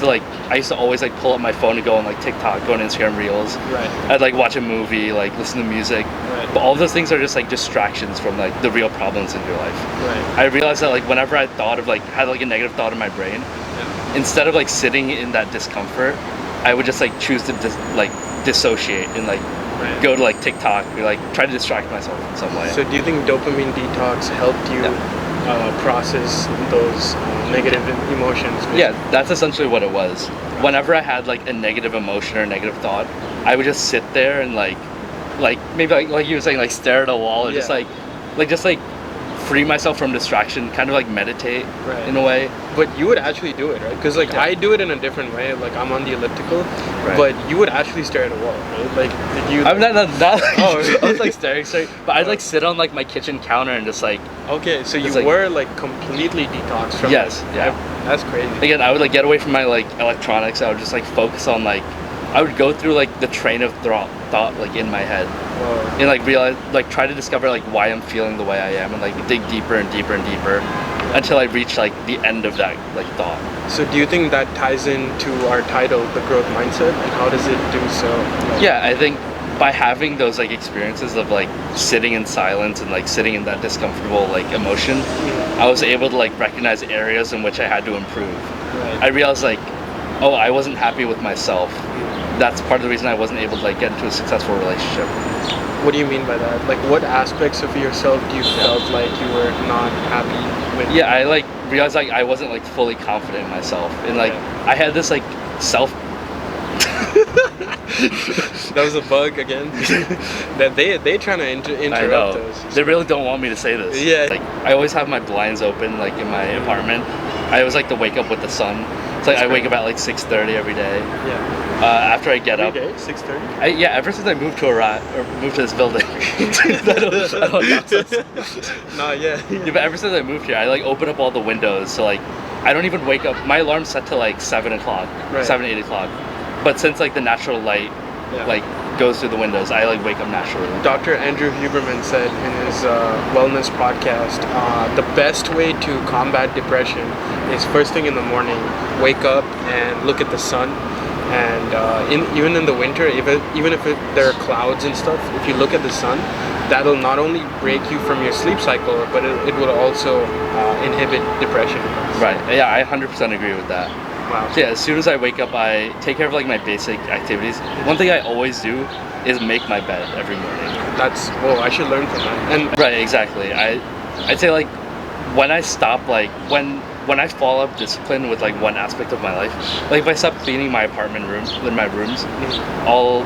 I used to always like pull up my phone and go on like TikTok, go on Instagram Reels. Right. I'd like watch a movie, like listen to music. Right. But all of those things are just like distractions from like the real problems in your life. Right. I realized that like whenever I thought of like had like a negative thought in my brain, instead of like sitting in that discomfort, I would just like choose to dissociate and like go to like TikTok or like try to distract myself in some way. So do you think dopamine detox helped you process those negative emotions? Yeah, that's essentially what it was. Whenever I had like a negative emotion or a negative thought, I would just sit there and like maybe like you were saying, like stare at a wall or just free myself from distraction, kind of like meditate in a way. But you would actually do it, right? Because like I do it in a different way. Like I'm on the elliptical, but you would actually stare at a wall, right? Like did you? I'm not Oh, really? I was like staring straight, but I'd like sit on like my kitchen counter and just like. Okay, so you were like completely detoxed from. Yes, that's crazy. Again, I would like get away from my like electronics. I would just like focus on like. I would go through like the train of thought like in my head, and like realize, like try to discover like why I'm feeling the way I am, and like dig deeper and deeper and deeper until I reach like the end of that like thought. So do you think that ties into our title, the growth mindset, and how does it do so? Yeah, I think by having those like experiences of like sitting in silence and like sitting in that discomfortable like emotion, I was able to like recognize areas in which I had to improve. I realized like, oh, I wasn't happy with myself. That's part of the reason I wasn't able to like get into a successful relationship. What do you mean by that? Like what aspects of yourself do you felt like you were not happy with? Yeah, I like realized like I wasn't like fully confident in myself, and like I had this like self. That was a bug again. That they trying to interrupt us. They really don't want me to say this. Yeah. Like I always have my blinds open like in my apartment. I always like to wake up with the sun. It's like I wake up at like 6:30 every day. Yeah. After I get up. Every day, 6:30. Yeah, ever since I moved to this building. Nah, yeah. But ever since I moved here, I like open up all the windows. So like, I don't even wake up. My alarm's set to like 7 o'clock, 8 o'clock. But since like the natural light like goes through the windows, I like wake up naturally. Dr. Andrew Huberman said in his wellness podcast, the best way to combat depression is first thing in the morning, wake up and look at the sun. And even in the winter, even if there are clouds and stuff, if you look at the sun, that'll not only break you from your sleep cycle, but it will also inhibit depression. Right. Yeah, I 100% agree with that. Wow. So yeah, as soon as I wake up, I take care of like my basic activities. One thing I always do is make my bed every morning. I should learn from that. And right, exactly. I'd say like when I stop like when I fall out of discipline with like one aspect of my life, like if I stop cleaning my apartment rooms, I'll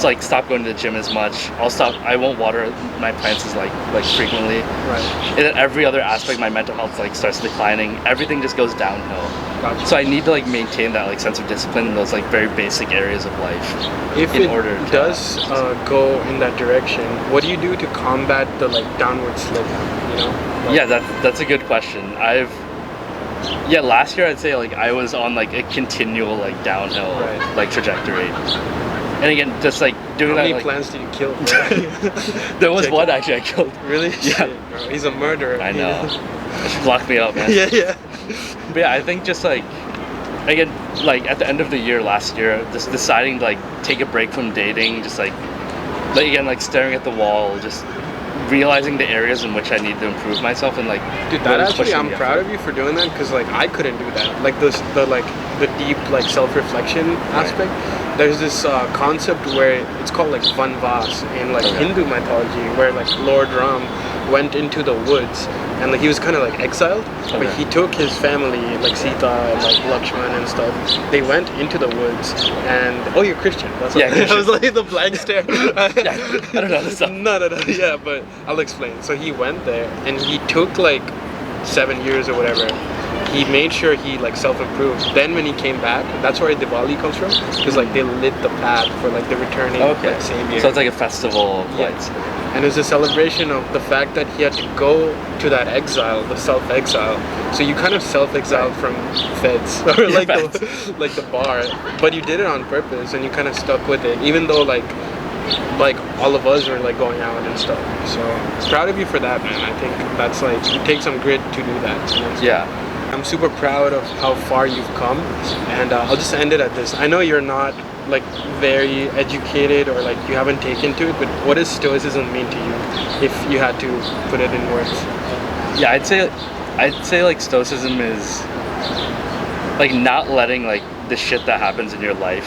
like stop going to the gym as much. I won't water my plants as like frequently. Right. And then every other aspect, my mental health like starts declining. Everything just goes downhill. Gotcha. So I need to like maintain that like sense of discipline in those like very basic areas of life. If it does go in that direction, what do you do to combat the like downward slip? You know? Yeah, that's a good question. Last year I'd say like I was on like a continual like downhill like trajectory. And again, just like doing How that. How many plants did you kill? There was one actually I killed. Really? Yeah. Shit, bro. He's a murderer. I know. Lock me up, man. Yeah. But yeah, I think just like again, like at the end of the year last year, just deciding to like take a break from dating, just like again like staring at the wall, just realizing the areas in which I need to improve myself and like. Dude, that actually I'm proud of you for doing that, because like I couldn't do that. Like the deep like self-reflection aspect. There's this concept where it's called like Vanvas in like Hindu mythology, where like Lord Ram went into the woods and like he was kind of like exiled, but he took his family like Sita and like Lakshman and stuff. They went into the woods and you're Christian. That's what I was like the blank stare. I don't know this stuff. No. Yeah, but I'll explain. So he went there and he took like 7 years or whatever. He made sure he like self-improved. Then when he came back, that's where Diwali comes from, because like they lit the path for like the returning like, same year. So it's like a festival of lights. And it was a celebration of the fact that he had to go to that exile, the self-exile. So you kind of self-exiled from feds or like the bar, but you did it on purpose and you kind of stuck with it, even though like all of us are like going out and stuff. So proud of you for that, man. I think that's like, you take some grit to do that. So I'm super proud of how far you've come, and I'll just end it at this. I know you're not like very educated or like you haven't taken to it, but what does Stoicism mean to you, if you had to put it in words? Yeah, I'd say like Stoicism is like not letting like the shit that happens in your life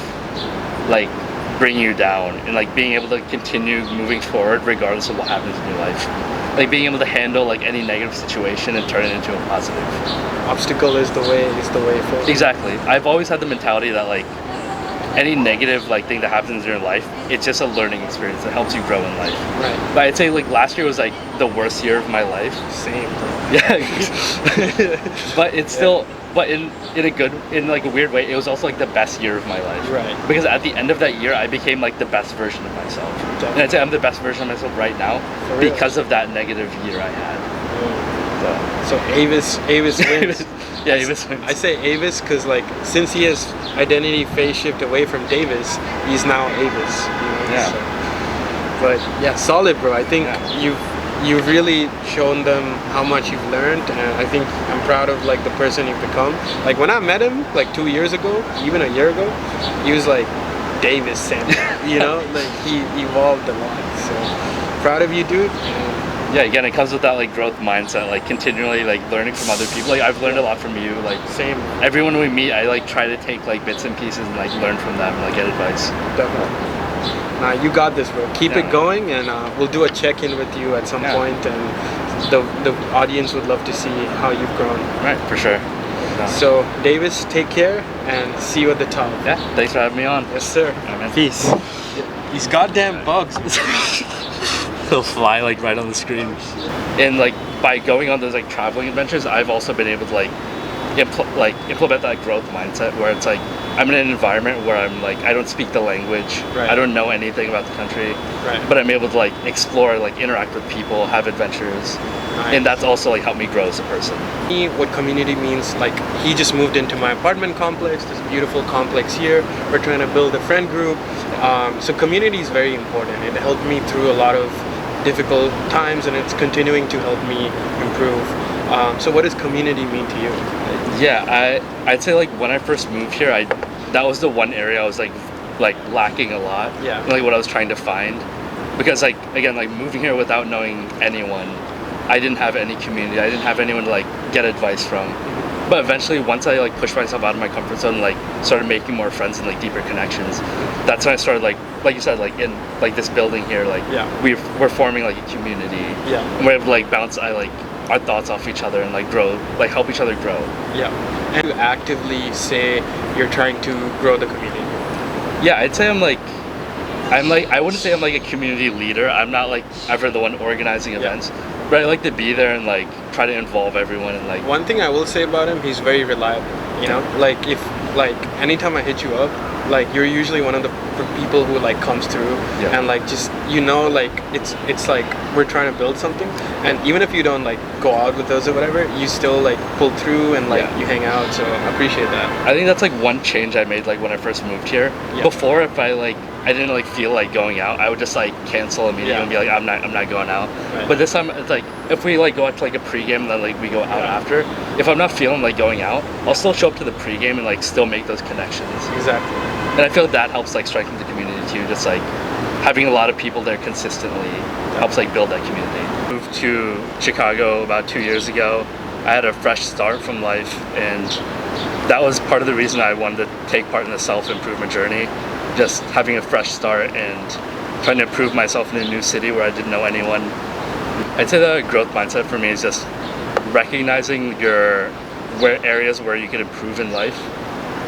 like bring you down, and like being able to continue moving forward regardless of what happens in your life. Like being able to handle like any negative situation and turn it into a positive. Obstacle is the way forward. Exactly. I've always had the mentality that like any negative like thing that happens in your life, it's just a learning experience that helps you grow in life. Right. But I'd say like last year was like the worst year of my life. Same. Yeah. But it's still, but in like a weird way, it was also like the best year of my life. Right. Because at the end of that year, I became like the best version of myself. Definitely. And I'd say I'm the best version of myself right now because of that negative year I had. So Avis wins. Yeah, Avis wins. I say Avis because like since he has identity phase shift away from Davis, he's now Avis. Yeah. So, but yeah, solid, bro. I think you've really shown them how much you've learned, and I think I'm proud of like the person you've become. Like when I met him like 2 years ago, even a year ago, he was like Davis Samuel, you know, like he evolved a lot. So proud of you, dude. Yeah, again, it comes with that like growth mindset, like continually like learning from other people. Like I've learned a lot from you. Like same. Everyone we meet, I like try to take like bits and pieces and like learn from them and like get advice. Definitely. Nah, you got this, bro. Keep it going, and we'll do a check-in with you at some point, and the audience would love to see how you've grown. Right, for sure. So, Davis, take care, and see you at the top. Yeah, thanks for having me on. Yes, sir. Right, peace. These goddamn bugs. They'll fly like right on the screen. And like by going on those like traveling adventures, I've also been able to like implement that growth mindset where it's like I'm in an environment where I'm like I don't speak the language, I don't know anything about the country, but I'm able to like explore, like interact with people, have adventures, and that's also like helped me grow as a person. What community means, like he just moved into my apartment complex, this beautiful complex here. We're trying to build a friend group, so community is very important. It helped me through a lot of difficult times, and it's continuing to help me improve. So what does community mean to you? Yeah, I'd say like when I first moved here, that was the one area I was like lacking a lot. Yeah. Like what I was trying to find, because like again like moving here without knowing anyone, I didn't have any community. I didn't have anyone to like get advice from. But eventually, once I like pushed myself out of my comfort zone, and, like started making more friends and like deeper connections, that's when I started like you said, like in like this building here, like we're forming like a community. Yeah. And we're able to like bounce our thoughts off each other and like grow, like help each other grow. Yeah. And you actively say you're trying to grow the community. Yeah, I'd say I'm like I wouldn't say I'm like a community leader. I'm not like ever the one organizing events. But I like to be there and like try to involve everyone and like. One thing I will say about him, he's very reliable. You know, like if like anytime I hit you up, like you're usually one of the people who like comes through and like just like it's like we're trying to build something, and even if you don't like go out with us or whatever, you still like pull through and like you hang out. So I appreciate that. I think that's like one change I made like when I first moved here. Before, if I didn't like feel like going out, I would just like cancel immediately and be like I'm not going out. But this time it's like if we like go out to like a pregame and then like we go out after, if I'm not feeling like going out, I'll still show up to the pregame and like still make those connections. Exactly. And I feel like that helps like strengthen the community too. Just like having a lot of people there consistently helps like build that community. Moved to Chicago about 2 years ago. I had a fresh start from life, and that was part of the reason I wanted to take part in the self-improvement journey. Just having a fresh start and trying to improve myself in a new city where I didn't know anyone. I'd say the growth mindset for me is just recognizing areas where you can improve in life,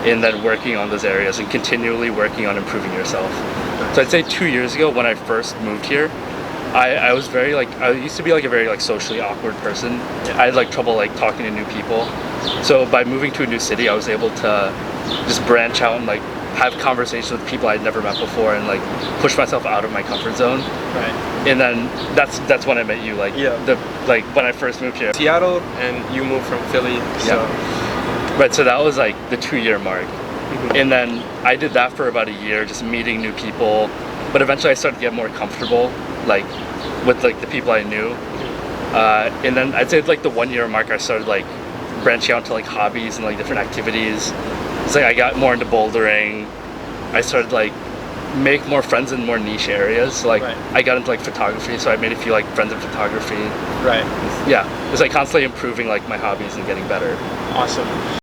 and then working on those areas and continually working on improving yourself. So I'd say 2 years ago when I first moved here, I was very like, I used to be like a very like socially awkward person. I had like trouble like talking to new people. So by moving to a new city, I was able to just branch out and like have conversations with people I'd never met before and like push myself out of my comfort zone. Right. And then that's when I met you, like like when I first moved here. Seattle, and you moved from Philly. So. Right, so that was like the 2-year mark. And then I did that for about a year, just meeting new people. But eventually I started to get more comfortable like with like the people I knew. And then I'd say like the 1 year mark I started like branching out to like hobbies and like different activities. It's like I got more into bouldering. I started like make more friends in more niche areas. So, like I got into like photography, so I made a few like friends in photography. Right. Yeah, it was like constantly improving like my hobbies and getting better. Awesome.